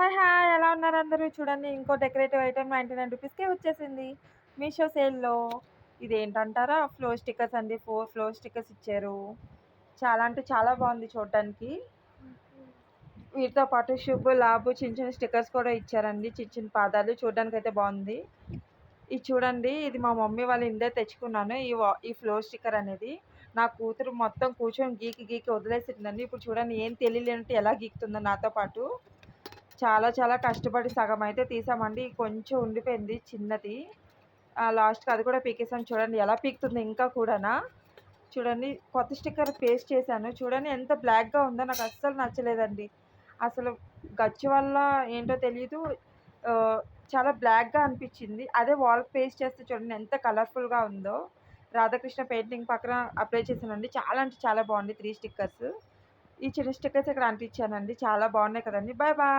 Hi! Hi! ఎలా ఉన్నారు అందరూ? చూడండి ఇంకో డెకరేటివ్ ఐటెమ్ 99 రూపీస్‌కే వచ్చేసింది. మీషో సేల్‌లో. ఇదేంటంటారా? ఫ్లోర్ స్టిక్కర్స్ అండి. 4 ఫ్లోర్ స్టిక్కర్స్ ఇచ్చారు. చాలా అంటే చాలా బాగుంది చూడటానికి. వీటితో పాటు శుభ్, లాభ్ చిన్న చిన్న స్టిక్కర్స్ కూడా ఇచ్చారండి. చిన్న చిన్న పాదాలు చూడడానికైతే బాగుంది. ఇది చూడండి, ఇది మా మమ్మీ వాళ్ళ ఇందే తెచ్చుకున్నాను. ఈ ఫ్లోర్ స్టిక్కర్ అనేది. నా కూతురు మొత్తం కూర్చొని గీకి గీకి వదిలేసిందండి. ఇప్పుడు చూడండి ఏం తెలియలేనట్టు ఎలా గీకుతుందో నాతో పాటు. చాలా చాలా కష్టపడి సగం అయితే తీసామండి. కొంచెం ఉండిపోయింది చిన్నది. లాస్ట్‌కి అది కూడా పీకేసాను. చూడండి ఎలా పీకుతుందో ఇంకా కూడానా. చూడండి కొత్త స్టిక్కర్ పేస్ట్ చేశాను. చూడండి ఎంత బ్లాక్‌గా ఉందో, నాకు అస్సలు నచ్చలేదండి. అసలు గచ్చు వల్ల ఏంటో తెలీదు. ఆహ్, చాలా బ్లాక్‌గా అనిపిచ్చింది. అదే వాల్‌కి పేస్ట్ చేస్తే చూడండి ఎంత కలర్‌ఫుల్‌గా ఉందో. రాధాకృష్ణ పెయింటింగ్ పక్కన అప్లై చేశానండి. చాలా అంటే చాలా బాగుంది 3 స్టిక్కర్స్. ఈ చిన్న స్టిక్కర్స్ ఇక్కడ అంటించానండి. చాలా బాగున్నాయి కదండీ! Bye bye.